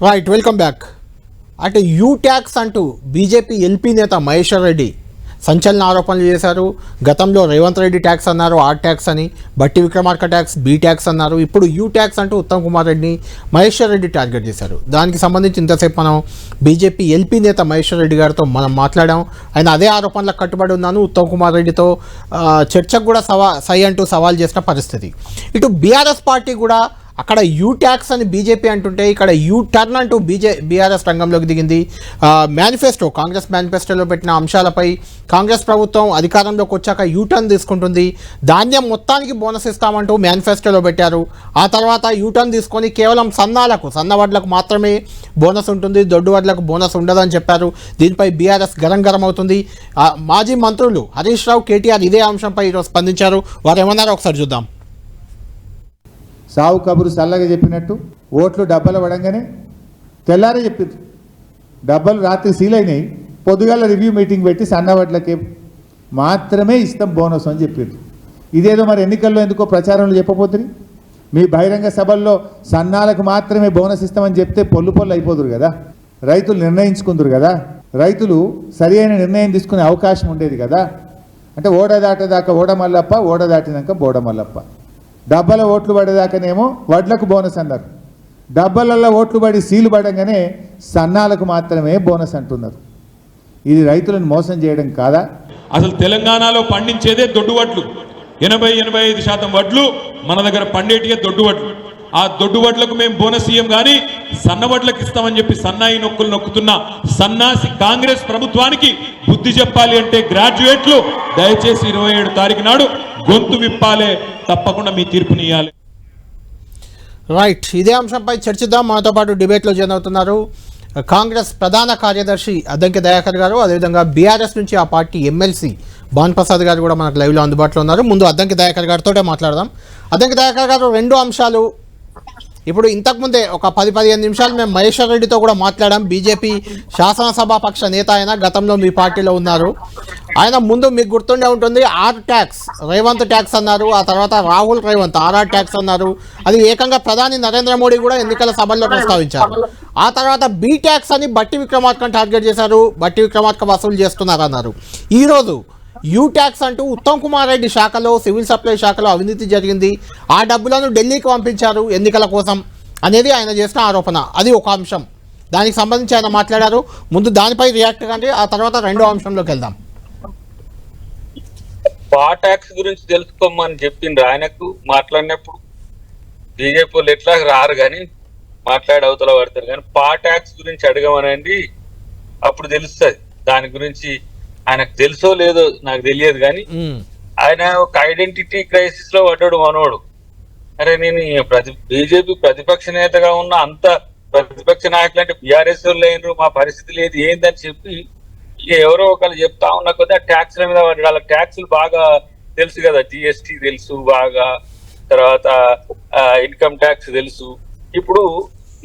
Right, welcome back. అంటే you tax అంటూ BJP LP నేత మహేశ్వర్ రెడ్డి సంచలన ఆరోపణలు చేశారు. గతంలో రేవంత్ రెడ్డి ట్యాక్స్ అన్నారు, ఆర్ ట్యాక్స్ అని, బట్టి విక్రమార్క ట్యాక్స్, బీ ట్యాక్స్ అన్నారు. ఇప్పుడు యూ ట్యాక్స్ అంటూ ఉత్తమ్ కుమార్ రెడ్డిని మహేశ్వర్ రెడ్డి టార్గెట్ చేశారు. దానికి సంబంధించి ఇంతసేపు మనం బీజేపీ ఎల్పీ నేత మహేశ్వర్ రెడ్డి గారితో మనం మాట్లాడాం. ఆయన అదే ఆరోపణలకు కట్టుబడి ఉన్నాను. ఉత్తమ్ కుమార్ రెడ్డితో చర్చకు కూడా సై అంటూ సవాల్ చేసిన పరిస్థితి. ఇటు బీఆర్ఎస్ పార్టీ కూడా అక్కడ యూ ట్యాక్స్ అని బీజేపీ అంటుంటే ఇక్కడ యూ టర్న్ అంటూ బీఆర్ఎస్ రంగంలోకి దిగింది. మేనిఫెస్టో, కాంగ్రెస్ మేనిఫెస్టోలో పెట్టిన అంశాలపై కాంగ్రెస్ ప్రభుత్వం అధికారంలోకి వచ్చాక యూ టర్న్ తీసుకుంటుంది. ధాన్యం మొత్తానికి బోనస్ ఇస్తామంటూ మేనిఫెస్టోలో పెట్టారు. ఆ తర్వాత యూ టర్న్ తీసుకొని కేవలం సన్నవడ్లకు మాత్రమే బోనస్ ఉంటుంది, దొడ్డు వడ్లకు బోనస్ ఉండదని చెప్పారు. దీనిపై బీఆర్ఎస్ గరం అవుతుంది. మాజీ మంత్రులు హరీష్ రావు, కేటీఆర్ ఇదే అంశంపై ఈరోజు స్పందించారు. వారు ఏమన్నారో ఒకసారి చూద్దాం. సావు కబురు చల్లగా చెప్పినట్టు ఓట్లు డబ్బాలు పడంగానే తెల్లారే చెప్పింది. డబ్బాలు రాత్రి సీల్ అయినాయి. పొద్దుగాల రివ్యూ మీటింగ్ పెట్టి సన్నవడ్లకి మాత్రమే ఇస్తాం బోనస్ అని చెప్పింది. ఇదేదో మరి ఎన్నికల్లో ఎందుకో ప్రచారంలో చెప్పబోతుంది. మీ బహిరంగ సభల్లో సన్నాలకు మాత్రమే బోనస్ ఇస్తామని చెప్తే పొల్లు అయిపోదురు కదా. రైతులు నిర్ణయించుకుందరు కదా. రైతులు సరి అయిన నిర్ణయం తీసుకునే అవకాశం ఉండేది కదా. అంటే ఓడ దాటేదాకా ఓడ మల్లప్ప, ఓడ దాటినాక బోడ మల్లప్ప. డబ్బాల ఓట్లు పడేదాకానేమో వడ్లకు బోనస్ అన్నారు. డబ్బాలలో ఓట్లు పడి సీలు పడంగానే సన్నాలకు మాత్రమే బోనస్ అంటున్నారు. ఇది రైతులను మోసం చేయడం కాదా? అసలు తెలంగాణలో పండించేదే దొడ్డు వడ్లు. 80-85% వడ్లు మన దగ్గర పండేటియే దొడ్డు వడ్లు. ఆ దొడ్డు వడ్లకు మేము బోనస్ ఇయ్యం కానీ సన్న వడ్లకు ఇస్తామని చెప్పి సన్నాయి నొక్కులు నొక్కుతున్న సన్నాసి కాంగ్రెస్ ప్రభుత్వానికి బుద్ధి చెప్పాలి అంటే గ్రాడ్యుయేట్లు దయచేసి 27 తారీఖు నాడు గొంతు విప్పాలే, తప్పకుండా మీ తీర్పునియాలి. రైట్, ఇదే అంశంపై చర్చిద్దాం. మనతో పాటు డిబేట్లో జాయిన్ అవుతున్నారు కాంగ్రెస్ ప్రధాన కార్యదర్శి అద్దంకి దయాకర్ గారు, అదేవిధంగా బీఆర్ఎస్ నుంచి ఆ పార్టీ ఎమ్మెల్సీ భాన్ ప్రసాద్ గారు కూడా మనకు లైవ్లో అందుబాటులో ఉన్నారు. ముందు అద్దంకి దయాకర్ గారితో మాట్లాడదాం. అద్దంకి దయాకర్ గారు, 2 అంశాలు. ఇప్పుడు ఇంతకుముందే ఒక 10-15 నిమిషాలు మేము మహేశ్వర్ రెడ్డితో కూడా మాట్లాడాం. బీజేపీ శాసనసభాపక్ష నేత ఆయన, గతంలో మీ పార్టీలో ఉన్నారు. ఆయన ముందు మీకు గుర్తుండే ఉంటుంది, ఆర్ ట్యాక్స్, రేవంత్ ట్యాక్స్ అన్నారు. ఆ తర్వాత రాహుల్ రేవంత్ ఆర్ఆర్ ట్యాక్స్ అన్నారు. అది ఏకంగా ప్రధాని నరేంద్ర మోడీ కూడా ఎన్నికల సభల్లో ప్రస్తావించారు. ఆ తర్వాత బీ ట్యాక్స్ అని బట్టి విక్రమార్కను టార్గెట్ చేశారు. బట్టి విక్రమార్క వసూలు చేస్తున్నారు అన్నారు. ఈరోజు యూ ట్యాక్స్ అంటూ ఉత్తమ్ కుమార్ రెడ్డి శాఖలో, సివిల్ సప్లై శాఖలో అవినీతి జరిగింది, ఆ డబ్బులను ఢిల్లీకి పంపించారు ఎన్నికల కోసం అనేది ఆయన చేసిన ఆరోపణ. అది ఒక అంశం. దానికి సంబంధించి ఆయన మాట్లాడారు. ముందు దానిపై రియాక్ట్ కండి, ఆ తర్వాత 2వ అంశంలోకి వెళ్దాం. పా ట్యాక్స్ గురించి తెలుసుకోమని చెప్పిండ్రు ఆయనకు మాట్లాడినప్పుడు. బీజేపీ వాళ్ళు ఎట్లా రారు కానీ మాట్లాడి అవతల పడతారు, కానీ పా ట్యాక్స్ గురించి అడగమనండి, అప్పుడు తెలుస్తుంది. దాని గురించి ఆయనకు తెలుసో లేదో నాకు తెలియదు, కానీ ఆయన ఒక ఐడెంటిటీ క్రైసిస్ లో పడ్డాడు మనోడు. అరే నేను బీజేపీ ప్రతిపక్ష నేతగా ఉన్న అంత ప్రతిపక్ష నాయకులు అంటే బీఆర్ఎస్ వాళ్ళు అయినరు, మా పరిస్థితి లేదు ఏందని చెప్పి ఎవరో ఒకళ్ళు చెప్తా ఉన్నా కొద్దిగా ట్యాక్స్ల మీద పడ్డాడు. వాళ్ళ ట్యాక్స్లు బాగా తెలుసు కదా, జిఎస్టీ తెలుసు బాగా, తర్వాత ఇన్కమ్ ట్యాక్స్ తెలుసు. ఇప్పుడు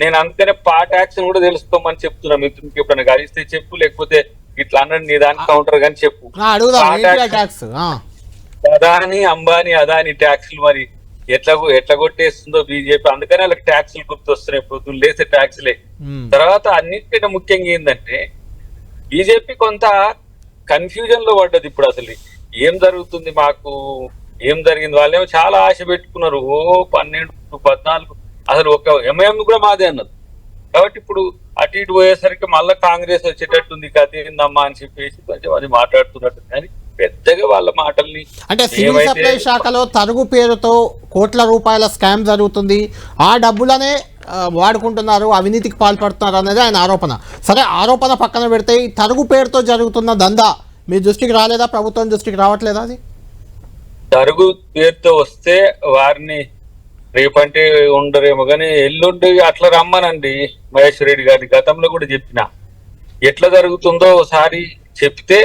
నేను అందుకనే పా ట్యాక్స్ కూడా తెలుసుకోమని చెప్తున్నా. మిత్రునికి ఎప్పుడైనా గడిస్తే చెప్పు, లేకపోతే ఇట్లా అన్నాడు నీ దానికి కౌంటర్ గాని చెప్పు. అదాని, అంబానీ, అదాని ట్యాక్స్లు మరి ఎట్లా కొట్టేస్తుందో బీజేపీ. అందుకనే వాళ్ళకి ట్యాక్స్లు గుర్తొస్తున్నాయి, పొద్దున్న లేసే ట్యాక్స్లే. తర్వాత అన్నిటికంటే ముఖ్యంగా ఏంటంటే బీజేపీ కొంత కన్ఫ్యూజన్ లో పడ్డది. ఇప్పుడు అసలు ఏం జరుగుతుంది, మాకు ఏం జరిగింది, వాళ్ళేమో చాలా ఆశ పెట్టుకున్నారు. 12-14 అసలు ఒక ఎంఐఎం కూడా మాదే అన్నది. కాబట్టి ఇప్పుడు అటు ఇటు పోయేసరికి మళ్ళీ కాంగ్రెస్ వచ్చేటట్టుంది, కదేందమ్మా అని చెప్పేసి కొంచెం అది మాట్లాడుతున్నట్టు. కానీ పెద్దగా వాళ్ళ మాటల్ని అంటే సివిల్ సప్లై శాఖలో తరుగు పేరుతో కోట్ల రూపాయల స్కామ్ జరుగుతుంది, ఆ డబ్బులనే వాడుకుంటున్నారు, అవినీతికి పాల్పడుతున్నారు అనేది ఆయన ఆరోపణ. సరే, ఆరోపణ పక్కన పెడితే ఈ తరుగు పేరుతో జరుగుతున్న దందా మీ దృష్టికి రాలేదా? ప్రభుత్వం దృష్టికి రావట్లేదా? అది తరుగు పేరుతో వస్తే వారిని రేపంటే ఉండరేమో కానీ ఎల్లుండి అట్లా రమ్మనండి మహేశ్వర్ రెడ్డి గారి. గతంలో కూడా చెప్పిన ఎట్లా జరుగుతుందో ఒకసారి చెప్తే,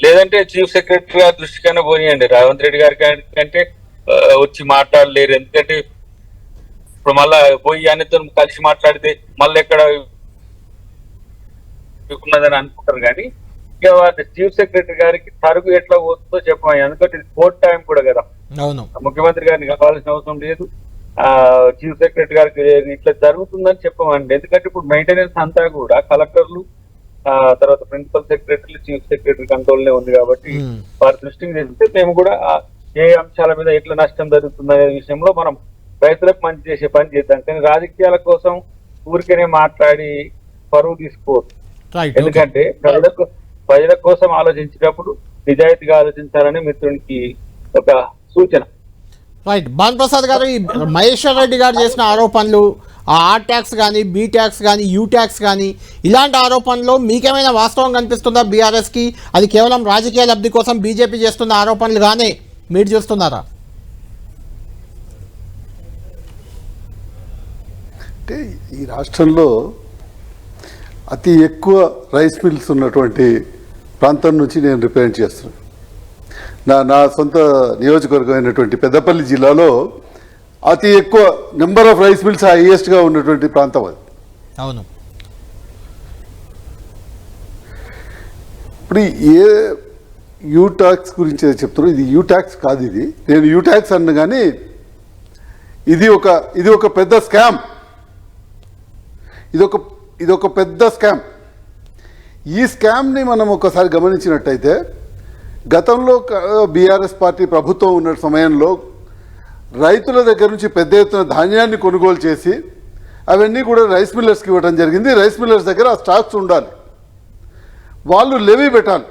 లేదంటే చీఫ్ సెక్రటరీ గారి దృష్టికైనా పోనీయండి. రేవంత్ రెడ్డి గారి కంటే వచ్చి మాట్లాడలేరు. ఎందుకంటే ఇప్పుడు మళ్ళా పోయి ఆయనతో కలిసి మాట్లాడితే మళ్ళీ ఎక్కడ ఉన్నదని అనుకుంటారు. కానీ ఇక చీఫ్ సెక్రటరీ గారికి తరుగు ఎట్లా పోతుందో చెప్పాలి. ఎందుకంటే ఇది 4th టైం కూడా కదా, ముఖ్యమంత్రి గారిని కావాల్సిన అవసరం లేదు. చీఫ్ సెక్రటరీ గారికి ఇట్లా జరుగుతుందని చెప్పమండి. ఎందుకంటే ఇప్పుడు మెయింటెనెన్స్ అంతా కూడా కలెక్టర్లు తర్వాత ప్రిన్సిపల్ సెక్రటరీలు చీఫ్ సెక్రటరీ కంట్రోల్నే ఉంది కాబట్టి వారి దృష్టికి తెస్తే మేము కూడా ఏ అంశాల మీద ఎట్లా నష్టం జరుగుతుందనే విషయంలో మనం రైతులకు మంచి చేసే పని చేద్దాం. కానీ రాజకీయాల కోసం ఊరికేనే మాట్లాడి పరువు తీసుకోవద్దు. ఎందుకంటే ప్రజల కోసం ఆలోచించేటప్పుడు నిజాయితీగా ఆలోచించాలని మిత్రునికి ఒక సూచన. రైట్. భాను ప్రసాద్ గారు, ఈ మహేశ్వర్ రెడ్డి గారు చేసిన ఆరోపణలు, ఆ ఆర్ ట్యాక్స్ కానీ, బి ట్యాక్స్ కానీ, యూ ట్యాక్స్ కానీ, ఇలాంటి ఆరోపణలు మీకేమైనా వాస్తవం కనిపిస్తుందా బీఆర్ఎస్కి? అది కేవలం రాజకీయ లబ్ధి కోసం బీజేపీ చేస్తున్న ఆరోపణలు గానే మీరు చూస్తున్నారా? అంటే ఈ రాష్ట్రంలో అతి ఎక్కువ రైస్ మిల్స్ ఉన్నటువంటి ప్రాంతం నుంచి నేను రిప్రజెంట్ చేస్తున్నాను. నా సొంత నియోజకవర్గం అయినటువంటి పెద్దపల్లి జిల్లాలో అతి ఎక్కువ నెంబర్ ఆఫ్ రైస్ మిల్స్ హైయెస్ట్గా ఉన్నటువంటి ప్రాంతం అది. అవును. ఇప్పుడు ఏ యూ ట్యాక్స్ గురించి చెప్తున్నారు, ఇది యూ ట్యాక్స్ కాదు. ఇది నేను యూ ట్యాక్స్ అన్న కానీ ఇది ఒక పెద్ద స్కామ్. ఇది ఒక పెద్ద స్కామ్. ఈ స్కామ్ని మనం ఒకసారి గమనించినట్టయితే గతంలో బీఆర్ఎస్ పార్టీ ప్రభుత్వం ఉన్న సమయంలో రైతుల దగ్గర నుంచి పెద్ద ఎత్తున ధాన్యాన్ని కొనుగోలు చేసి అవన్నీ కూడా రైస్ మిల్లర్స్కి ఇవ్వడం జరిగింది. రైస్ మిల్లర్స్ దగ్గర ఆ స్టాక్స్ ఉండాలి, వాళ్ళు లెవీ పెట్టాలి.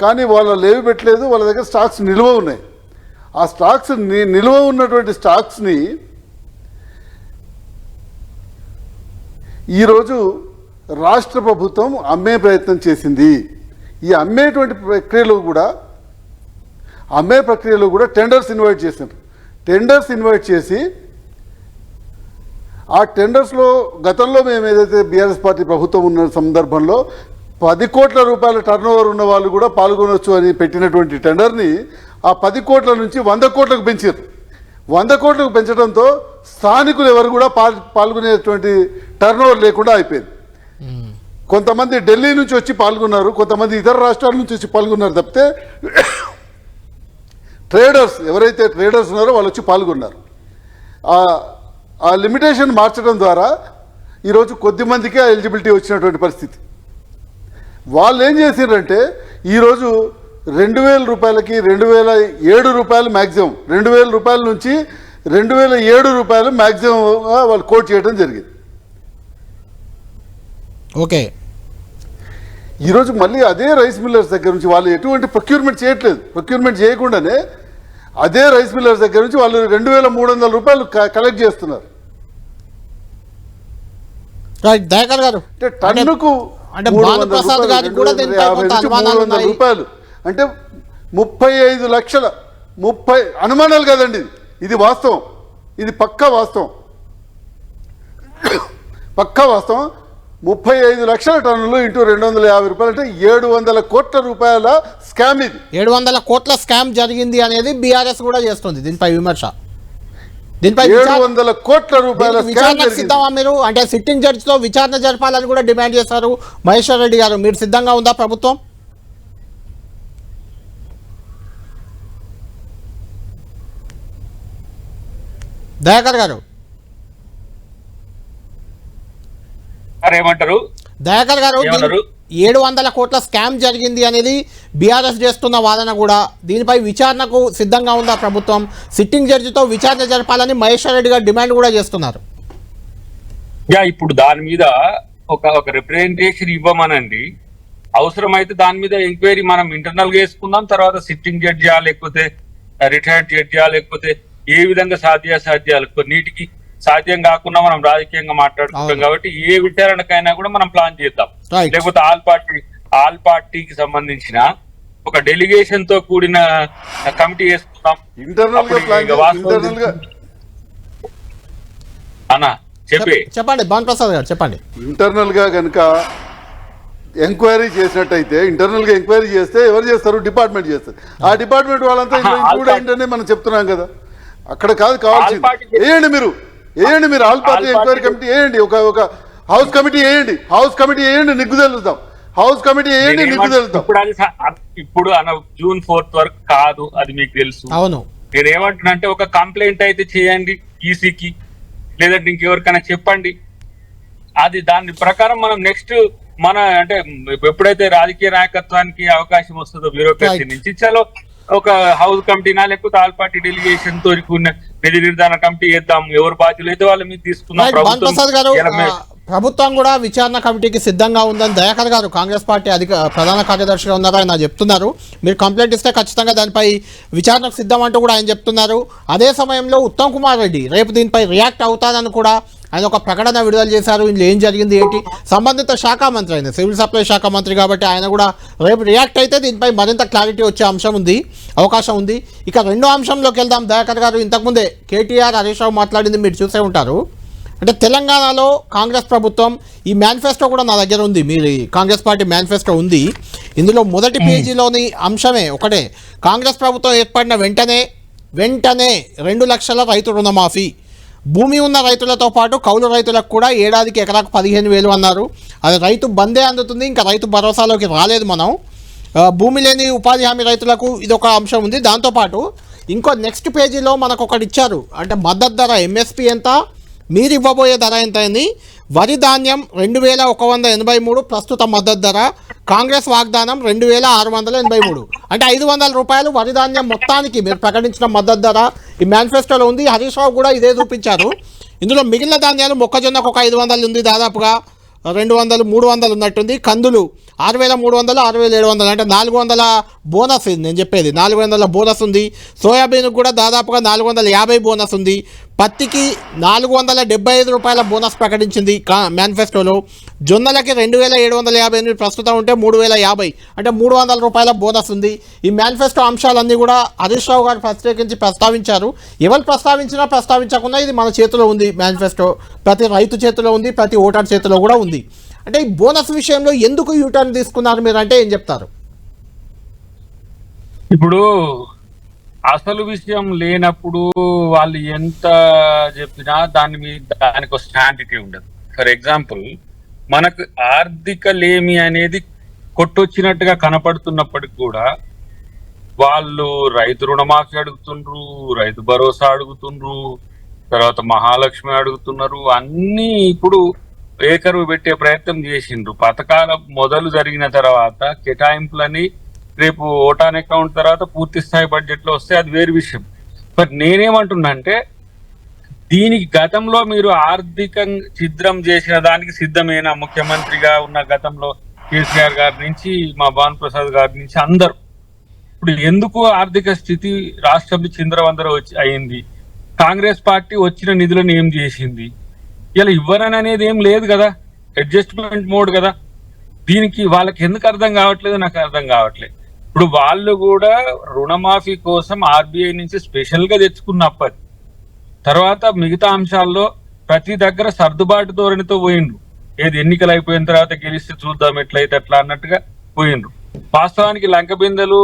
కానీ వాళ్ళ లెవీ పెట్టలేదు, వాళ్ళ దగ్గర స్టాక్స్ నిల్వ ఉన్నాయి. ఆ స్టాక్స్ నిల్వ ఉన్నటువంటి స్టాక్స్ని ఈరోజు రాష్ట్ర ప్రభుత్వం అమ్మే ప్రయత్నం చేసింది. ఈ అమ్మేటువంటి ప్రక్రియలో కూడా టెండర్స్ ఇన్వైట్ చేశారు. టెండర్స్ ఇన్వైట్ చేసి ఆ టెండర్స్లో గతంలో మేము ఏదైతే బీఆర్ఎస్ పార్టీ ప్రభుత్వం ఉన్న సందర్భంలో 10 కోట్ల రూపాయల టర్నోవర్ ఉన్న వాళ్ళు కూడా పాల్గొనవచ్చు అని పెట్టినటువంటి టెండర్ని ఆ 10 కోట్ల నుంచి 100 కోట్లకు పెంచారు. 100 కోట్లకు పెంచడంతో స్థానికులు ఎవరు కూడా పాల్గొనేటువంటి టర్నోవర్ లేకుండా అయిపోయింది. కొంతమంది ఢిల్లీ నుంచి వచ్చి పాల్గొన్నారు, కొంతమంది ఇతర రాష్ట్రాల నుంచి వచ్చి పాల్గొన్నారు తప్పితే ట్రేడర్స్ ఎవరైతే ట్రేడర్స్ ఉన్నారో వాళ్ళు వచ్చి పాల్గొన్నారు. ఆ లిమిటేషన్ మార్చడం ద్వారా ఈరోజు కొద్ది మందికే ఎలిజిబిలిటీ వచ్చినటువంటి పరిస్థితి. వాళ్ళు ఏం చేశారంటే ఈరోజు 2000 రూపాయలకి 2007 రూపాయలు మ్యాక్సిమం, 2000 రూపాయల నుంచి 2007 రూపాయలు మ్యాక్సిమం వాళ్ళు కోట్ చేయడం జరిగింది. ఓకే. ఈరోజు మళ్ళీ అదే రైస్ మిల్లర్స్ దగ్గర నుంచి వాళ్ళు ఎటువంటి ప్రొక్యూర్మెంట్ చేయట్లేదు. ప్రొక్యూర్మెంట్ చేయకుండానే అదే రైస్ మిల్లర్స్ దగ్గర నుంచి వాళ్ళు 2300 రూపాయలు కలెక్ట్ చేస్తున్నారు. దయాకర్ గారు, అంటే టన్నుకు 300 రూపాయలు అంటే 35 లక్షల 30 అనుమానాలు కదండి. ఇది వాస్తవం, ఇది పక్కా వాస్తవం. 35 లక్షల టన్నులు ఇంటూ 250 రూపాయలు అంటే 700 కోట్ల రూపాయల స్కామ్. ఇది 700 కోట్ల స్కామ్ జరిగింది అనేది బీఆర్ఎస్ కూడా చేస్తుంది. దీనిపై విమర్శ, 700 కోట్ల రూపాయల విచారణకు సిద్ధమా మీరు? అంటే సిట్టింగ్ జడ్జితో విచారణ జరపాలని కూడా డిమాండ్ చేశారు మహేశ్వర్ రెడ్డి గారు. మీరు సిద్ధంగా ఉందా ప్రభుత్వం? దయాకర్ గారు, ఏమంటారు? దయాకర్ గారు, 700 కోట్ల స్కామ్ జరిగింది అనేది బీఆర్ఎస్ చేస్తున్న వాదన కూడా, దీనిపై విచారణకు సిద్ధంగా ఉందా ప్రభుత్వం? సిట్టింగ్ జడ్జితో విచారణ జరపాలని మహేశ్వర్ రెడ్డి గారు డిమాండ్ కూడా చేస్తున్నారు. ఇప్పుడు దాని మీద ఒక రిప్రజెంటేషన్ ఇవ్వమనండి. అవసరమైతే దాని మీద ఎంక్వైరీ మనం ఇంటర్నల్ గా వేసుకుందాం. తర్వాత సిట్టింగ్ జడ్జియా లేకపోతే రిటైర్డ్ జడ్జియా లేకపోతే ఏ విధంగా సాధ్యాలు కొన్నిటికి సాధ్యం కాకుండా మనం రాజకీయంగా మాట్లాడుకుంటాం కాబట్టి ఏ విచారణకైనా కూడా మనం ప్లాన్ చేద్దాం. లేకపోతే ఆల్ పార్టీకి సంబంధించిన ఒక డెలిగేషన్ తో కూడిన కమిటీ వేసుకుందాం. అన్నా చెప్పండి భాను ప్రసాద్ గారు, చెప్పండి. ఇంటర్నల్ గా కనుక ఎంక్వైరీ చేసినట్టయితే, ఇంటర్నల్ గా ఎంక్వైరీ చేస్తే ఎవరు చేస్తారు? డిపార్ట్మెంట్ చేస్తారు. ఆ డిపార్ట్మెంట్ వాళ్ళంతా ఇంక్లూడ్ అయింటనే మనం చెప్తున్నాం కదా. అక్కడ కావాల్సింది వేయండి మీరు ఆల్ పార్టీ ఎంక్వైరీ కమిటీ వేయండి. ఒక హౌస్ కమిటీ వేయండి. నిగ్గు తెలుద్దాం. ఇప్పుడు June 4th వరకు కాదు, అది మీకు తెలుసు. అవును. నేను ఏమంటున్నా అంటే ఒక కంప్లైంట్ అయితే చేయండి ఈసీకి, లేదంటే ఇంకెవరికైనా చెప్పండి. అది దాని ప్రకారం మనం నెక్స్ట్ మన అంటే ఎప్పుడైతే రాజకీయ నాయకత్వానికి అవకాశం వస్తుందో బ్యూరోక్రసీ నుంచి, చలో ఒక హౌస్ కమిటీనా లేకపోతే ఆల్ పార్టీ డెలిగేషన్ తో కూడిన నిధి నిర్ధారణ కమిటీ చేద్దాం, ఎవరు బాధ్యులు అయితే వాళ్ళ మీద తీసుకున్నాం. ప్రసాద్ గారు, ప్రభుత్వం కూడా విచారణ కమిటీకి సిద్ధంగా ఉందని దయాకర్ గారు కాంగ్రెస్ పార్టీ ప్రధాన కార్యదర్శిగా ఉన్నారు, ఆయన చెప్తున్నారు. మీరు కంప్లైంట్ ఇస్తే ఖచ్చితంగా దానిపై విచారణకు సిద్ధం అంటూ కూడా ఆయన చెప్తున్నారు. అదే సమయంలో ఉత్తమ్ కుమార్ రెడ్డి రేపు దీనిపై రియాక్ట్ అవుతానని కూడా ఆయన ఒక ప్రకటన విడుదల చేశారు. ఇందులో ఏం జరిగింది ఏంటి, సంబంధిత శాఖ మంత్రి ఆయన సివిల్ సప్లై శాఖ మంత్రి కాబట్టి ఆయన కూడా రేపు రియాక్ట్ అయితే దీనిపై మరింత క్లారిటీ వచ్చే అవకాశం ఉంది. ఇక రెండో అంశంలోకి వెళ్దాం. దయాకర్ గారు, ఇంతకుముందే కేటీఆర్ హరీష్ రావు మాట్లాడింది మీరు చూసే ఉంటారు. అంటే తెలంగాణలో కాంగ్రెస్ ప్రభుత్వం, ఈ మేనిఫెస్టో కూడా నా దగ్గర ఉంది, మీరు కాంగ్రెస్ పార్టీ మేనిఫెస్టో ఉంది. ఇందులో మొదటి పేజీలోని అంశమే ఒకటే, కాంగ్రెస్ ప్రభుత్వం ఏర్పడిన వెంటనే 2 లక్షల రైతు రుణమాఫీ, భూమి ఉన్న రైతులతో పాటు కౌలు రైతులకు కూడా ఏడాదికి ఎకరాకు 15,000 అన్నారు. అది రైతు బందే అందుతుంది, ఇంకా రైతు భరోసాలోకి రాలేదు మనం. భూమి లేని ఉపాధి హామీ రైతులకు ఇదొక అంశం ఉంది. దాంతోపాటు ఇంకో నెక్స్ట్ పేజీలో మనకు ఒకటి ఇచ్చారు, అంటే మద్దతు ధర ఎంఎస్పి ఎంత, మీరు ఇవ్వబోయే ధర ఎంత అని. వరి ధాన్యం 2,183 ప్రస్తుత మద్దతు ధర, కాంగ్రెస్ వాగ్దానం 2,683, అంటే 500 రూపాయలు వరి ధాన్యం మొత్తానికి మీరు ప్రకటించిన మద్దతు ధర ఈ మేనిఫెస్టోలో ఉంది. హరీష్ రావు కూడా ఇదే చూపించారు. ఇందులో మిగిలిన ధాన్యాలు మొక్కజొన్నకు ఒక 500 ఉంది, దాదాపుగా 200, 300 ఉన్నట్టుంది. కందులు 6,300, 6,700, అంటే 400 బోనస్. నేను చెప్పేది 400 బోనస్ ఉంది. సోయాబీన్కి కూడా దాదాపుగా 450 బోనస్ ఉంది. పత్తికి 475 రూపాయల బోనస్ ప్రకటించింది మేనిఫెస్టోలో. జొన్నలకి 2,758 ప్రస్తుతం ఉంటే 3,050, అంటే 300 రూపాయల బోనస్ ఉంది. ఈ మేనిఫెస్టో అంశాలన్నీ కూడా హరీష్ రావు గారు ప్రత్యేకించి ప్రస్తావించారు. ఎవరు ప్రస్తావించినా ప్రస్తావించకుండా ఇది మన చేతిలో ఉంది మేనిఫెస్టో, ప్రతి రైతు చేతిలో ఉంది, ప్రతి ఓటర్ చేతిలో కూడా ఉంది. అంటే ఈ బోనస్ విషయంలో ఎందుకు యూటర్న్ తీసుకున్నారు మీరు అంటే ఏం చెప్తారు? ఇప్పుడు అసలు విషయం లేనప్పుడు వాళ్ళు ఎంత చెప్పినా దానికి ఒక స్టాండిటీ ఉండదు. ఫర్ ఎగ్జాంపుల్, మనకు ఆర్థిక లేమి అనేది కొట్టొచ్చినట్టుగా కనపడుతున్నప్పటికి కూడా వాళ్ళు రైతు రుణమాఫీ అడుగుతుండ్రు, రైతు భరోసా అడుగుతుండ్రు, తర్వాత మహాలక్ష్మి అడుగుతున్నారు. అన్ని ఇప్పుడు ఏకరువు పెట్టే ప్రయత్నం చేసిండ్రు. పథకాల మొదలు జరిగిన తర్వాత కేటాయింపులని రేపు ఓటాన్ అకౌంట్ తర్వాత పూర్తి స్థాయి బడ్జెట్ లో వస్తే అది వేరు విషయం. బట్ నేనేమంటున్నా అంటే, దీనికి గతంలో మీరు ఆర్థికంగా ఛిద్రం చేసిన దానికి సిద్ధమేనా? ముఖ్యమంత్రిగా ఉన్న గతంలో కేసీఆర్ గారి నుంచి మా భాను ప్రసాద్ గారి నుంచి అందరూ ఇప్పుడు ఎందుకు ఆర్థిక స్థితి రాష్ట్రం చిందరవందర అయింది? కాంగ్రెస్ పార్టీ వచ్చిన నిధులను ఏం చేసింది? ఇలా ఇవ్వరని అనేది ఏం లేదు కదా, అడ్జస్ట్మెంట్ మోడ్ కదా. దీనికి వాళ్ళకి ఎందుకు అర్థం కావట్లేదు, నాకు అర్థం కావట్లేదు. ఇప్పుడు వాళ్ళు కూడా రుణమాఫీ కోసం ఆర్బీఐ నుంచి స్పెషల్ గా తెచ్చుకున్నప్పటి తర్వాత మిగతా అంశాల్లో ప్రతి దగ్గర సర్దుబాటు ధోరణితో పోయిండ్రు. ఏది ఎన్నికలు అయిపోయిన తర్వాత గెలిస్తే చూద్దాం ఎట్లయితే అట్లా అన్నట్టుగా పోయిండ్రు. వాస్తవానికి లంక బిందెలు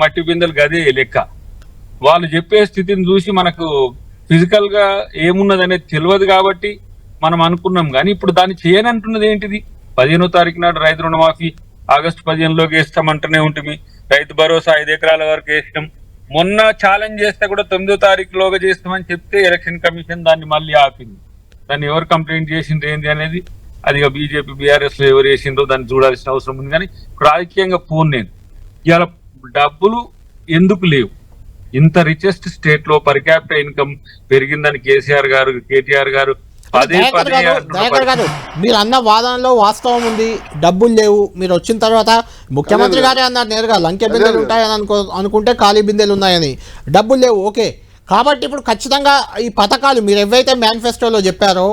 మట్టి బిందెలు గదే లెక్క. వాళ్ళు చెప్పే స్థితిని చూసి మనకు ఫిజికల్ గా ఏమున్నది అనేది తెలియదు కాబట్టి మనం అనుకున్నాం. కానీ ఇప్పుడు దాన్ని చేయనంటున్నది ఏంటిది? 15వ తారీఖు నాడు రైతు రుణమాఫీ ఆగస్టు 15లోకి వేస్తామంటూనే ఉంటుంది. రైతు భరోసా 5 ఎకరాల వరకు వేసినాం. మొన్న ఛాలెంజ్ చేస్తే కూడా 9వ తారీఖులోగా చేస్తామని చెప్తే ఎలక్షన్ కమిషన్ దాన్ని మళ్ళీ ఆపింది. దాన్ని ఎవరు కంప్లైంట్ చేసింది ఏంటి అనేది అది బీజేపీ బీఆర్ఎస్ లో ఎవరు వేసిందో దాన్ని చూడాల్సిన అవసరం ఉంది. కానీ రాజకీయంగా నేను ఇవాళ డబ్బులు ఎందుకు లేవు? ఇంత రిచెస్ట్ స్టేట్ లో పర్ క్యాపిటల్ ఇన్కమ్ పెరిగిందని కేటీఆర్ గారు దయాకర్ గారు, మీరు అన్న వాదనలో వాస్తవం ఉంది. డబ్బులు లేవు. మీరు వచ్చిన తర్వాత ముఖ్యమంత్రి గారే అన్నారు నేరుగా, లంకె బిందెలు ఉంటాయని అనుకుంటే ఖాళీ బిందెలు ఉన్నాయని. డబ్బులు లేవు, ఓకే. కాబట్టి ఇప్పుడు ఖచ్చితంగా ఈ పథకాలు మీరు ఏవైతే మేనిఫెస్టోలో చెప్పారో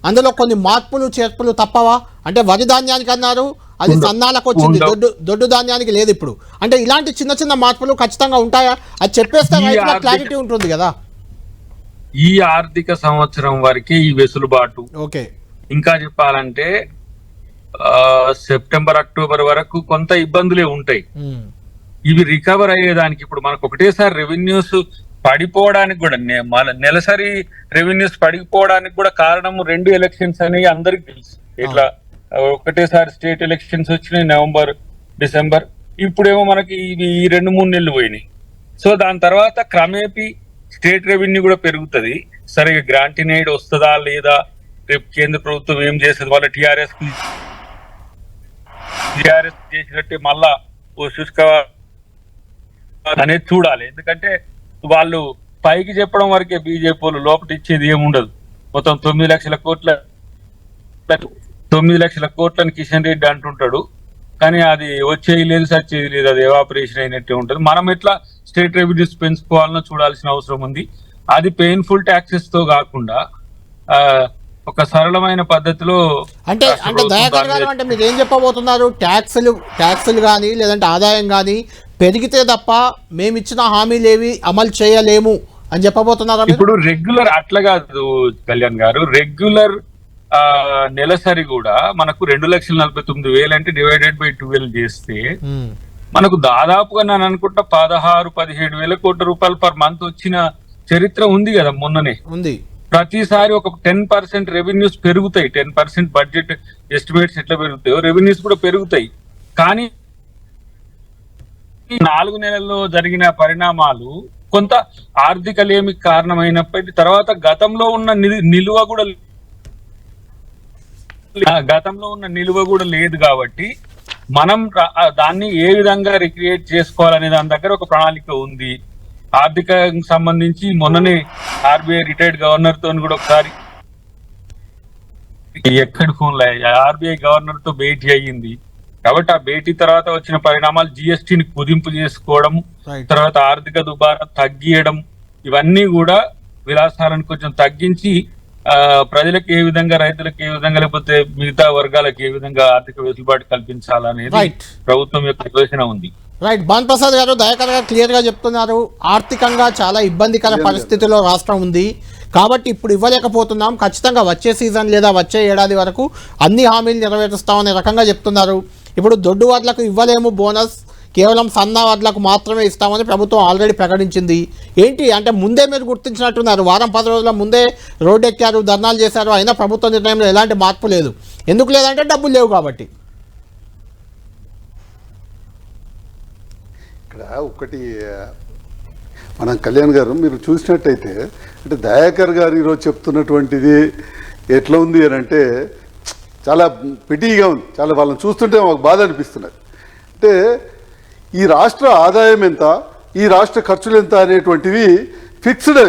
అందులో కొన్ని మార్పులు చేర్పులు తప్పవా? అంటే వరి ధాన్యానికి అన్నారు, అది సన్నాలకు వచ్చింది, దొడ్డు ధాన్యానికి లేదు ఇప్పుడు. అంటే ఇలాంటి చిన్న చిన్న మార్పులు ఖచ్చితంగా ఉంటాయా? అది చెప్పేస్తే రైతులకు క్లారిటీ ఉంటుంది కదా. ఈ ఆర్థిక సంవత్సరం వరకే ఈ వెసులుబాటు. ఓకే, ఇంకా చెప్పాలంటే సెప్టెంబర్ అక్టోబర్ వరకు కొంత ఇబ్బందులే ఉంటాయి. ఇవి రికవర్ అయ్యేదానికి ఇప్పుడు మనకు ఒకటేసారి రెవెన్యూస్ పడిపోవడానికి కూడా నెలసరి రెవెన్యూస్ పడిపోవడానికి కూడా కారణము 2 ఎలక్షన్స్ అనేవి అందరికి తెలుసు. ఇట్లా ఒకటేసారి స్టేట్ ఎలక్షన్స్ వచ్చినాయి నవంబర్ డిసెంబర్. ఇప్పుడేమో మనకి ఇవి 2-3 నెలలు పోయినాయి. సో దాని తర్వాత క్రమేపీ స్టేట్ రెవెన్యూ కూడా పెరుగుతుంది. సరే గ్రాంట్ ఇన్ ఎయిడ్ వస్తుందా లేదా, రేపు కేంద్ర ప్రభుత్వం ఏం చేస్తుంది, వాళ్ళ టీఆర్ఎస్ చేసినట్టే మళ్ళా ఓ శుష్క అనేది చూడాలి. ఎందుకంటే వాళ్ళు పైకి చెప్పడం వరకే బీజేపీ వాళ్ళు, లోపల ఇచ్చేది ఏముండదు. మొత్తం 9 లక్షల కోట్లని కిషన్ రెడ్డి అంటుంటాడు, కానీ అది వచ్చేది లేదు సచ్చేది లేదు, అది ఎవాపరేషన్ అయినట్టే ఉంటుంది. మనం ఎట్లా స్టేట్ రెవెన్యూస్ పెంచుకోవాలనో చూడాల్సిన అవసరం ఉంది. అది పెయిన్ఫుల్ ట్యాక్సెస్ తో కాకుండా ఒక సరళమైన పద్ధతిలో. అంటే దయాకర్ గారు, అంటే మీరు ఏం చెప్పబోతున్నారు? ట్యాక్సులు కానీ లేదంటే ఆదాయం కానీ పెరిగితే తప్ప మేము ఇచ్చిన హామీలు ఏవి అమలు చేయలేము అని చెప్పబోతున్నారా? ఇప్పుడు రెగ్యులర్ అట్లా కాదు కళ్యాణ్ గారు, రెగ్యులర్ నెలసరి కూడా మనకు 2,49,000 అంటే డివైడెడ్ బై 12 చేస్తే మనకు దాదాపుగా నేను అనుకుంటా 16-17 వేల కోట్ల రూపాయలు పర్ మంత్ వచ్చిన చరిత్ర ఉంది కదా. మొన్ననే ఉంది. ప్రతిసారి ఒక 10% రెవెన్యూస్ పెరుగుతాయి. 10% బడ్జెట్ ఎస్టిమేట్స్ ఎట్లా పెరుగుతాయో రెవెన్యూస్ కూడా పెరుగుతాయి. కానీ 4 నెలల్లో జరిగిన పరిణామాలు కొంత ఆర్థిక లేమి కారణమైనప్పటికీ తర్వాత గతంలో ఉన్న నిలువ కూడా లేదు. కాబట్టి మనం దాన్ని ఏ విధంగా రిక్రియేట్ చేసుకోవాలనే దాని దగ్గర ఒక ప్రణాళిక ఉంది. ఆర్థిక సంబంధించి మొన్ననే ఆర్బీఐ రిటైర్డ్ గవర్నర్ తో కూడా ఒకసారి ఎక్కడి ఫోన్లో ఆర్బీఐ గవర్నర్ తో భేటీ అయ్యింది. కాబట్టి ఆ భేటీ తర్వాత వచ్చిన పరిణామాలు జిఎస్టీని కుదింపు చేసుకోవడం, తర్వాత ఆర్థిక దుబారా తగ్గియడం, ఇవన్నీ కూడా విలాసాలను కొంచెం తగ్గించి ప్రజలకు ఏ విధంగా, రైతులకు ఏ విధంగా, లేకపోతే మిగతా వర్గాలకు ఏ విధంగా ఆర్థిక వెసులుబాటు కల్పించాలనేది ప్రభుత్వం యొక్క యోచన ఉంది. రైట్. భాన్ ప్రసాద్ గారు, దయాకర్ గారు క్లియర్ గా చెప్తున్నారు. ఆర్థికంగా చాలా ఇబ్బందికర పరిస్థితిలో రాష్ట్రం ఉంది కాబట్టి ఇప్పుడు ఇవ్వలేకపోతున్నాం, ఖచ్చితంగా వచ్చే సీజన్ లేదా వచ్చే ఏడాది వరకు అన్ని హామీలు నెరవేరుస్తామనే రకంగా చెప్తున్నారు. ఇప్పుడు దొడ్డు వడ్లకు ఇవ్వలేము బోనస్, కేవలం సన్న వడ్లకు మాత్రమే ఇస్తామని ప్రభుత్వం ఆల్రెడీ ప్రకటించింది. ఏంటి అంటే ముందే మీరు గుర్తించినట్టున్నారు, వారం 10 రోజుల ముందే రోడ్డు ఎక్కారు, ధర్నాలు చేశారు, అయినా ప్రభుత్వ నిర్ణయంలో ఎలాంటి మార్పు లేదు. ఎందుకు లేదంటే డబ్బులు లేవు కాబట్టి. ఇక్కడ ఒకటి మనం కళ్యాణ్ గారు మీరు చూసినట్టయితే, అంటే దయాకర్ గారు ఈరోజు చెప్తున్నటువంటిది ఎట్లా ఉంది అని అంటే చాలా పిటీగా ఉంది. చాలా వాళ్ళని చూస్తుంటే మాకు బాధ అనిపిస్తున్నది. అంటే ఈ రాష్ట్ర ఆదాయం ఎంత, ఈ రాష్ట్ర ఖర్చులు ఎంత అనేటువంటివి ఫిక్స్డ్.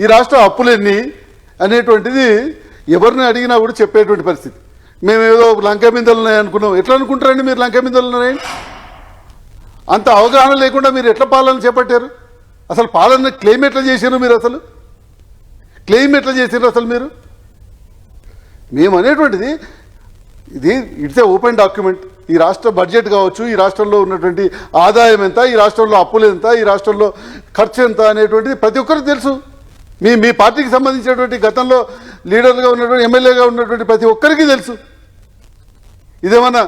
ఈ రాష్ట్ర అప్పులు ఎన్ని అనేటువంటిది ఎవరిని అడిగినా కూడా చెప్పేటువంటి పరిస్థితి. మేమేదో లంక బిందెలు ఉన్నాయి అనుకున్నాం. ఎట్లా అనుకుంటారండి మీరు లంక బిందెలు ఉన్నాయని? అంత అవగాహన లేకుండా మీరు ఎట్లా పాలన చేపట్టారు? అసలు పాలన క్లెయిమ్ ఎట్లా చేశారు మీరు? అసలు మీరు మేము అనేటువంటిది ఇది ఇట్స్ ఏ ఓపెన్ డాక్యుమెంట్. ఈ రాష్ట్ర బడ్జెట్ కావచ్చు, ఈ రాష్ట్రంలో ఉన్నటువంటి ఆదాయం ఎంత, ఈ రాష్ట్రంలో అప్పులు ఎంత, ఈ రాష్ట్రంలో ఖర్చు ఎంత అనేటువంటిది ప్రతి ఒక్కరికి తెలుసు. మీ పార్టీకి సంబంధించినటువంటి గతంలో లీడర్గా ఉన్నటువంటి, ఎమ్మెల్యేగా ఉన్నటువంటి ప్రతి ఒక్కరికి తెలుసు. ఇదేమన్నా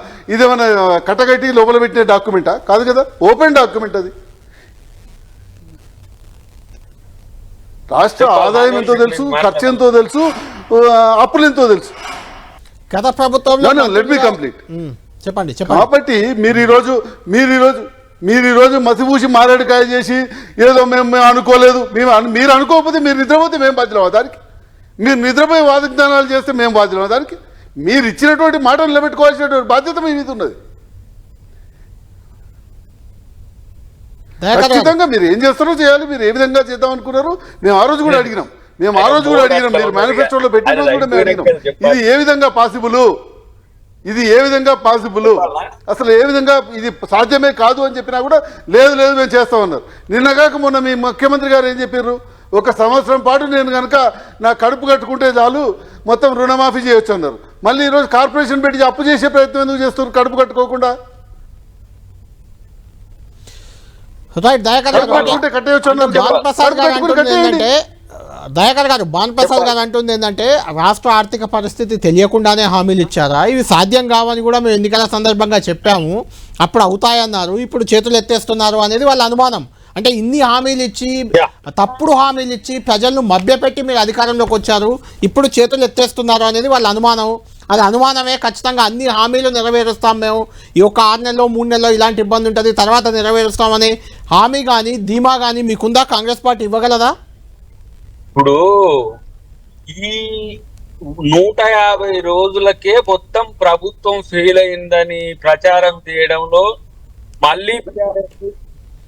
కట్టగట్టి లోపల పెట్టిన డాక్యుమెంటా? కాదు కదా, ఓపెన్ డాక్యుమెంట్ అది. రాష్ట్ర ఆదాయం ఎంతో తెలుసు, ఖర్చు ఎంతో తెలుసు, అప్పులు ఎంతో తెలుసు. గత ప్రభుత్వంలో లెట్ మీ కంప్లీట్. చెప్పండి. కాబట్టి మీరు ఈరోజు మసిపూసి మారేడుకాయ చేసి ఏదో మేము అనుకోలేదు, మీరు అనుకోకపోతే మీరు నిద్రపోతే మేము బాధ్యులమా దానికి? మీరు నిద్రపోయి వాగ్దానాలు చేస్తే మేము బాధ్యులమా దానికి? మీరు ఇచ్చినటువంటి మాటలు నిలబెట్టుకోవాల్సినటువంటి బాధ్యత మీ మీద ఉన్నది. ఖచ్చితంగా మీరు ఏం చేస్తారో చేయాలి. మీరు ఏ విధంగా చేద్దాం అనుకున్నారు మేము ఆ రోజు కూడా అడిగినాం. మీరు మేనిఫెస్టోలో పెట్టిన రోజు కూడా మేము అడిగినాం, ఇది ఏ విధంగా పాసిబుల్, అసలు ఏ విధంగా ఇది సాధ్యమే కాదు అని చెప్పినా కూడా లేదు మేము చేస్తామన్నారు. నిన్నగాక మొన్న మీ ముఖ్యమంత్రి గారు ఏం చెప్పారు? 1 సంవత్సరం పాటు నేను కనుక నా కడుపు కట్టుకుంటే చాలు మొత్తం రుణమాఫీ చేయొచ్చు అన్నారు. మళ్ళీ ఈరోజు కార్పొరేషన్ పెట్టి అప్పు చేసే ప్రయత్నం ఎందుకు చేస్తారు కడుపు కట్టుకోకుండా? దయాకర్ గారు, భాన్ ప్రసాద్ గారు అంటుంది ఏంటంటే రాష్ట్ర ఆర్థిక పరిస్థితి తెలియకుండానే హామీలు ఇచ్చారా, ఇవి సాధ్యం కావని కూడా మేము ఎన్నికల సందర్భంగా చెప్పాము, అప్పుడు అవుతాయన్నారు, ఇప్పుడు చేతులు ఎత్తేస్తున్నారు అనేది వాళ్ళ అనుమానం. అంటే ఇన్ని హామీలు ఇచ్చి, తప్పుడు హామీలు ఇచ్చి ప్రజలను మభ్యపెట్టి మీరు అధికారంలోకి వచ్చారు, ఇప్పుడు చేతులు ఎత్తేస్తున్నారు అనేది వాళ్ళ అనుమానం. అది అనుమానమే. ఖచ్చితంగా అన్ని హామీలు నెరవేరుస్తాం మేము, ఈ ఒక్క 6 నెలలో 3 నెలలో ఇలాంటి ఇబ్బంది ఉంటుంది, తర్వాత నెరవేరుస్తామని హామీ కానీ ధీమా కానీ మీకుందా? కాంగ్రెస్ పార్టీ ఇవ్వగలదా? ఇప్పుడు ఈ 150 రోజులకే మొత్తం ప్రభుత్వం ఫెయిల్ అయిందని ప్రచారం చేయడంలో మళ్ళీ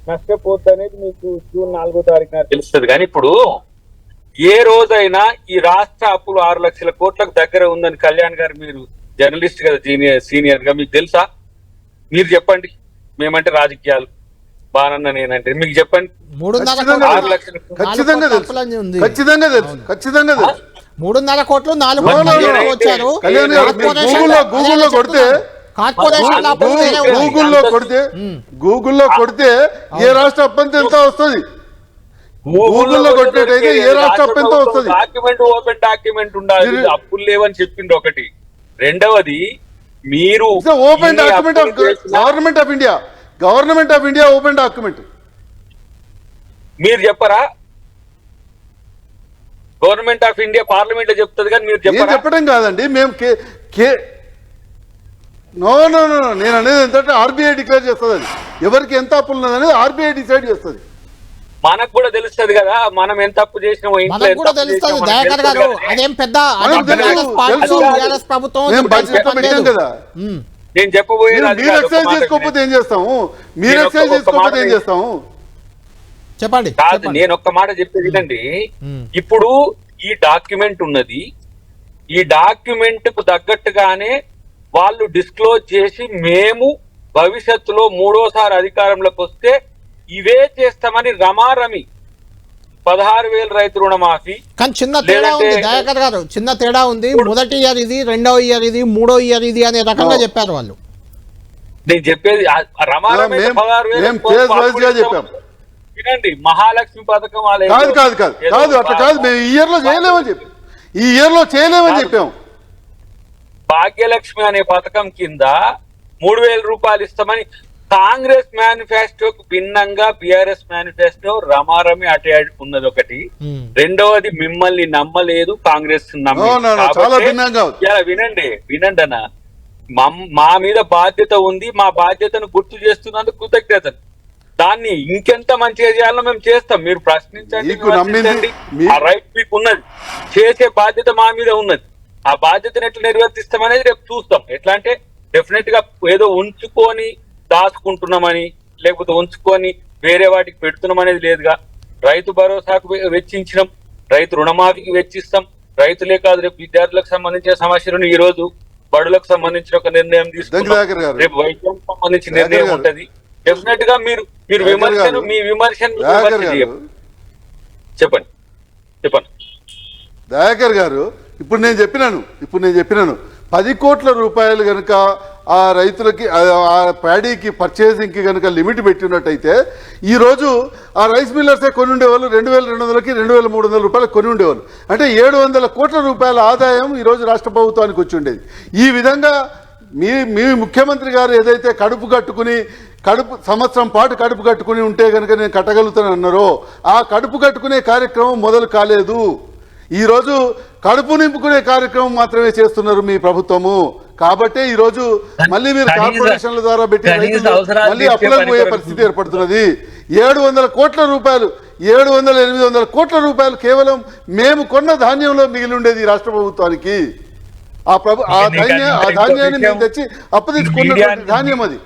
నష్టపోద్దనేది మీకు జూన్ 4వ తారీఖున తెలుస్తుంది. కానీ ఇప్పుడు ఏ రోజైనా ఈ రాష్ట్ర అప్పులు 6 లక్షల కోట్లకు దగ్గర ఉందని కళ్యాణ్ గారు, మీరు జర్నలిస్ట్ కదా, సీనియర్ గా, మీకు తెలుసా? మీరు చెప్పండి. మేమంటే రాజకీయాలు, బానన్న నేనంటే మీకు చెప్పండి. 3.5 లక్షల ఖచ్చితంగా తెలుసు, ఖచ్చితంగా తెలుసు, ఖచ్చితంగా తెలుసు. 3.5 కోట్లు 4 వచ్చారు. గూగుల్లో కొడితే గూగుల్లో కొడితే ఏ రాష్ట్ర అప్పంత ఎంత వస్తుంది? గూగుల్లో కొట్టినట్టయితే ఏ రాష్ట్ర అప్పు ఎంత వస్తుంది? డాక్యుమెంట్, ఓపెన్ డాక్యుమెంట్ ఉండాలి. అప్పులు లేవని చెప్పింది ఒకటి. రెండవది, మీరు open document of government of India, government of India open document. మీరు చెప్పరా? గవర్నమెంట్ ఆఫ్ ఇండియా పార్లమెంట్ లో చెప్తుంది కానీ మీరు చెప్పడం కాదండి. మేము నో నో నో నేను అనేది ఏంటంటే ఆర్బీఐ డిక్లేర్ చేస్తుంది. అది ఎవరికి ఎంత అప్పులు ఉన్నదనేది ఆర్బీఐ డిసైడ్ చేస్తుంది. మనకు కూడా తెలుస్తుంది కదా, మనం ఎంత తప్పు చేసినామో ఇంట్లో ఎంత తప్పు చేసినామో మనకు తెలుస్తుంది కదా. నేను చెప్పబోయేది మీరు ఎక్సైజ్ చేసుకోకపోతే ఏం చేస్తాము? మీరు ఎక్సైజ్ చేసుకోకపోతే ఏం చేస్తాము? చెప్పండి. కాదు, నేను ఒక్క మాట చెప్పేది వినండి. ఇప్పుడు ఈ డాక్యుమెంట్ ఉన్నది, ఈ డాక్యుమెంట్ కు తగ్గట్టుగానే వాళ్ళు డిస్క్లోజ్ చేసి మేము భవిష్యత్తులో 3వసారి అధికారంలోకి వస్తే ఇవే చేస్తామని రమారమి 16,000 రైతు రుణమాఫీ. కానీ చిన్న తేడా ఉంది దయాకర్ గారు, చిన్న తేడా ఉంది. మొదటి ఇయర్ ఇది, 2వ ఇయర్ ఇది, 3వ ఇయర్ ఇది అనే రకంగా చెప్పారు వాళ్ళు. నేను చెప్పేది రమారమి 16,000 చెప్పాం. వినండి, మహాలక్ష్మి పథకం కాదు కాదు కాదు కాదు అట్లా కాదు. మేము ఈ ఇయర్ లో చేయలేమని చెప్పి, ఈ ఇయర్ లో చేయలేమని చెప్పాం. భాగ్యలక్ష్మి అనే పథకం కింద 3,000 రూపాయలు ఇస్తామని కాంగ్రెస్ మేనిఫెస్టోకు భిన్నంగా బిఆర్ఎస్ మేనిఫెస్టో రమారమి అటే ఉన్నది ఒకటి. రెండవది, మిమ్మల్ని నమ్మలేదు, కాంగ్రెస్ వినండి అన్న, మా మీద బాధ్యత ఉంది, మా బాధ్యతను గుర్తు చేస్తున్నందుకు కృతజ్ఞతలు. దాన్ని ఇంకెంత మంచిగా చేయాలో మేము చేస్తాం. మీరు ప్రశ్నించండి, ఆ రైట్ మీకు ఉన్నది, చేసే బాధ్యత మా మీద ఉన్నది. ఆ బాధ్యతను ఎట్లా నిర్వర్తిస్తామనేది రేపు చూస్తాం. ఎట్లా అంటే డెఫినెట్ గా ఏదో ఉంచుకొని దాచుకుంటున్నామని, లేకపోతే ఉంచుకొని వేరే వాటికి పెడుతున్నాం అనేది లేదుగా. రైతు భరోసాకు వెచ్చించినాం, రైతు రుణమాఫీకి వెచ్చిస్తాం. రైతులే కాదు, రేపు విద్యార్థులకు సంబంధించిన సమస్యలను ఈ రోజు బడులకు సంబంధించిన ఒక నిర్ణయం తీసుకుంటాం, రేపు వైద్యం సంబంధించిన నిర్ణయం ఉంటది. డెఫినెట్ గా మీరు విమర్శను మీ విమర్శను చెప్పండి. దయాకర్ గారు, ఇప్పుడు నేను చెప్పినాను 10 కోట్ల రూపాయలు కనుక ఆ రైతులకి, ఆ ప్యాడీకి పర్చేసింగ్కి కనుక లిమిట్ పెట్టినట్టయితే ఈరోజు ఆ రైస్ మిల్లర్సే కొని ఉండేవాళ్ళు 2,200కి 2,300 రూపాయలు కొని ఉండేవాళ్ళు. అంటే 700 కోట్ల రూపాయల ఆదాయం ఈరోజు రాష్ట్ర ప్రభుత్వానికి వచ్చి ఉండేది. ఈ విధంగా మీ ముఖ్యమంత్రి గారు ఏదైతే సంవత్సరం పాటు కడుపు కట్టుకుని ఉంటే కనుక నేను కట్టగలుగుతాను అన్నారో, ఆ కడుపు కట్టుకునే కార్యక్రమం మొదలు కాలేదు. ఈరోజు కడుపు నింపుకునే కార్యక్రమం మాత్రమే చేస్తున్నారు మీ ప్రభుత్వము. కాబట్టి ఈ రోజు మళ్ళీ మీరు కార్పొరేషన్ల ద్వారా పెట్టి మళ్ళీ అప్పులకు పోయే పరిస్థితి ఏర్పడుతున్నది. 700 కోట్ల రూపాయలు, 700-800 కోట్ల రూపాయలు కేవలం మేము కొన్న ధాన్యంలో మిగిలి ఉండేది ఈ రాష్ట్ర ప్రభుత్వానికి. ఆ ధాన్యాన్ని మేము తెచ్చి అప్పు తెచ్చుకున్న ధాన్యం అది.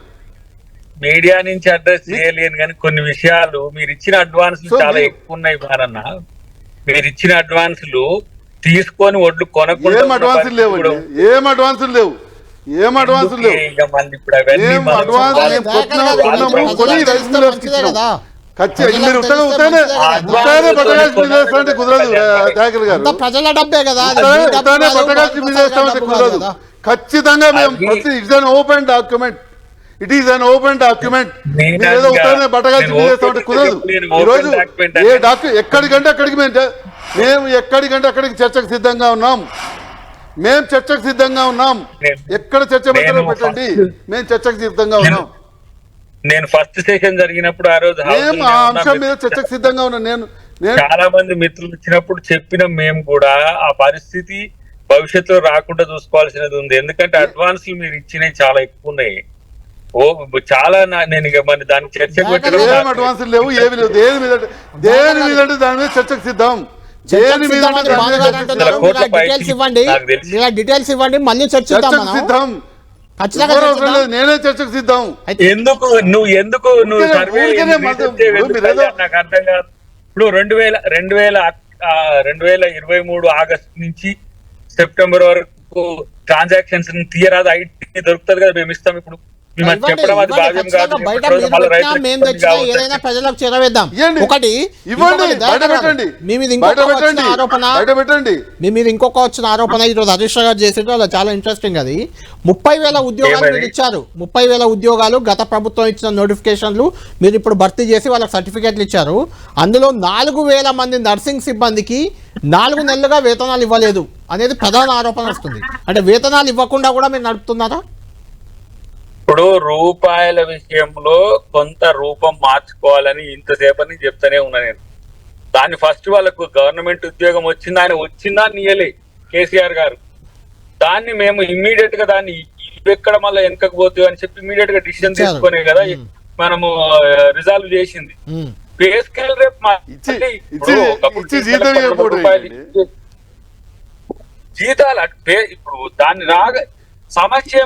మీడియా నుంచి అడ్రస్ చేయలేను కానీ కొన్ని విషయాలు మీరు ఇచ్చిన అడ్వాన్సులు చాలా ఎక్కువ ఉన్నాయి బారన్న. మీరు ఇచ్చిన అడ్వాన్సులు తీసుకొని ఒడ్లు కొనకుండా ఏం అడ్వాన్సులు లేవు. ప్రజల డబ్బే కదా, కుదరదు. ఖచ్చితంగా మేము it's an open document. It is an open document. ఏదో ఉత్తరానే బట్టగాల్చి చేస్తామంటే కుదరదు. ఈరోజు ఏ ఎక్కడికంటే అక్కడికి మేము ఎక్కడికంటే అక్కడికి చర్చకు సిద్ధంగా ఉన్నాం. ఎక్కడ చర్చ పెట్టారో పెట్టండి, మేము చర్చకు సిద్ధంగా ఉన్నాం. నేను ఫస్ట్ సెషన్ జరిగినప్పుడు ఆ రోజు ఆ అంశం మీద చర్చకు సిద్ధంగా ఉన్నాను. నేను చాలా మంది మిత్రులు వచ్చినప్పుడు చెప్పిన మేము కూడా ఆ పరిస్థితి భవిష్యత్తులో రాకుండా చూసుకోవాల్సినది ఉంది. ఎందుకంటే అడ్వాన్స్ మీరు ఇచ్చినవి చాలా ఎక్కువ ఉన్నాయి. చాలా నేను ఇక మరి దాని చర్చకు ఏం అడ్వాన్స్ లేవు, ఏమి లేవు. దేని మీద అంటే దాని మీద చర్చకు సిద్ధం. దేని మీద డీటెయిల్స్ ఇవ్వండి, మళ్ళీ చర్చిద్దాం. సిద్ధం, నేనే చర్చకు సిద్ధం. నువ్వు సర్వే నాకు అర్థం కాదు. ఇప్పుడు 2023 ఆగస్టు నుంచి సెప్టెంబర్ వరకు ట్రాన్సాక్షన్స్ తీయరాదు, ఐటీ దొరుకుతుంది కదా, మేము ఇస్తాం. ఇప్పుడు చెప్పడం అది భావ్యం కాదు. ఏదైనా ప్రజలకు చేరవేద్దాం. ఒకటి మీ మీద ఇంకొక వచ్చిన ఆరోపణ ఈరోజు హరీష్ గారు చేసేటో అలా చాలా ఇంట్రెస్టింగ్. అది 30,000 ఉద్యోగాలు మీరు ఇచ్చారు. 30,000 ఉద్యోగాలు గత ప్రభుత్వం ఇచ్చిన నోటిఫికేషన్లు మీరు ఇప్పుడు భర్తీ చేసి వాళ్ళకి సర్టిఫికేట్లు ఇచ్చారు. అందులో 4,000 మంది నర్సింగ్ సిబ్బందికి 4 నెలలుగా వేతనాలు ఇవ్వలేదు అనేది ప్రధాన ఆరోపణ వస్తుంది. అంటే వేతనాలు ఇవ్వకుండా కూడా మీరు నడుపుతున్నారా? ఇప్పుడు రూపాయల విషయంలో కొంత రూపం మార్చుకోవాలని ఇంతసేపని చెప్తానే ఉన్నా నేను. దాన్ని ఫస్ట్ వాళ్ళకు గవర్నమెంట్ ఉద్యోగం వచ్చిందా, ఆయన వచ్చిందా నీయలే కేసీఆర్ గారు. దాన్ని మేము ఇమ్మీడియట్ గా దాన్ని ఎక్కడ మళ్ళీ వెనకపోతే అని చెప్పి ఇమ్మీడియట్ గా డిసిజన్ తీసుకునే కదా మనము రిజాల్వ్ చేసింది. పే స్కేల్ రేపు జీతాలు ఇప్పుడు దాన్ని రాగా సమస్య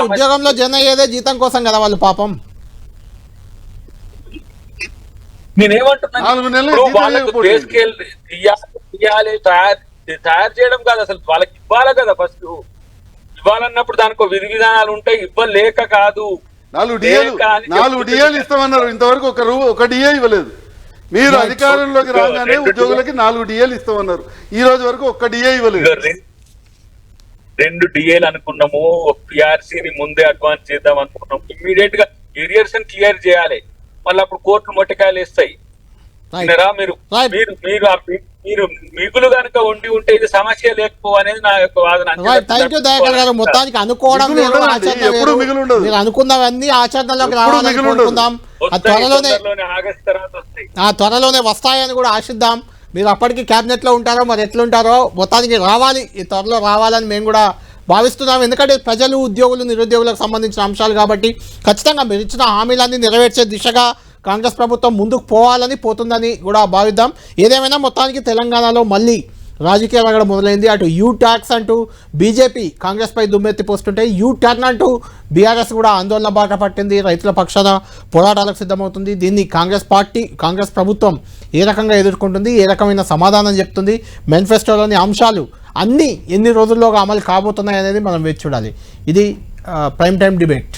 ఉద్యోగంలో జన అయ్యేదే జీతం కోసం కదా వాళ్ళు పాపం. నేనేమంటున్నాను, వాళ్ళకు పే స్కేల్ తీయాలి, తయారు చేయడం కాదు, అసలు వాళ్ళకి ఇవ్వాలి కదా. ఫస్ట్ ఇవ్వాలన్నప్పుడు దానికి విధి విధానాలు ఉంటాయి. ఇవ్వలేక కాదు. 4 డిఏలు ఇస్తామన్నారు, ఇంతవరకు ఒక డిఏ ఇవ్వలేదు. మీరు అధికారంలోకి రాగానే ఉద్యోగులకి 4 డిఏలు ఇస్తామన్నారు, ఈ రోజు వరకు ఒక్క డిఏ ఇవ్వలేదు. 2 డిఏలు అనుకున్నాము, పిఆర్సీని ముందే అడ్వాన్స్ చేద్దాం అనుకున్నాము. ఇమ్మీడియట్ గా ఏరియర్స్ క్లియర్ చేయాలి, మళ్ళీ అప్పుడు కోర్టులు మొట్టకాయలు ఇస్తాయి. మీరు మిగులు కనుక ఉండి ఉంటే ఇది సమస్య లేకపోవనేది నా యొక్క వాదన. మొత్తానికి అనుకోవడం మీరు అనుకున్నవన్నీ ఆచరణలోకి రావాలని కోరుకుందాం. త్వరలోనే వస్తాయని కూడా ఆశిద్దాం. మీరు అప్పటికి క్యాబినెట్ లో ఉంటారో మరి ఎట్లుంటారో, మొత్తానికి రావాలి, ఈ త్వరలో రావాలని మేము కూడా భావిస్తున్నాం. ఎందుకంటే ప్రజలు, ఉద్యోగులు, నిరుద్యోగులకు సంబంధించిన అంశాలు కాబట్టి ఖచ్చితంగా మీరు ఇచ్చిన హామీలన్నీ నెరవేర్చే దిశగా కాంగ్రెస్ ప్రభుత్వం ముందుకు పోతుందని కూడా భావిద్దాం. ఏదేమైనా మొత్తానికి తెలంగాణలో మళ్ళీ రాజకీయ రగడ మొదలైంది. అటు యూ ట్యాక్స్ అంటూ బీజేపీ కాంగ్రెస్పై దుమ్మెత్తి పోస్తుంటే యూ టర్న్ అంటూ బీఆర్ఎస్ కూడా ఆందోళన బాట పట్టింది. రైతుల పక్షాన పోరాటాలకు సిద్ధమవుతుంది. దీన్ని కాంగ్రెస్ ప్రభుత్వం ఏ రకంగా ఎదుర్కొంటుంది, ఏ రకమైన సమాధానం చెప్తుంది, మేనిఫెస్టోలోని అంశాలు అన్నీ ఎన్ని రోజుల్లోగా అమలు కాబోతున్నాయి అనేది మనం వేచి చూడాలి. ఇది ప్రైమ్ టైం డిబేట్.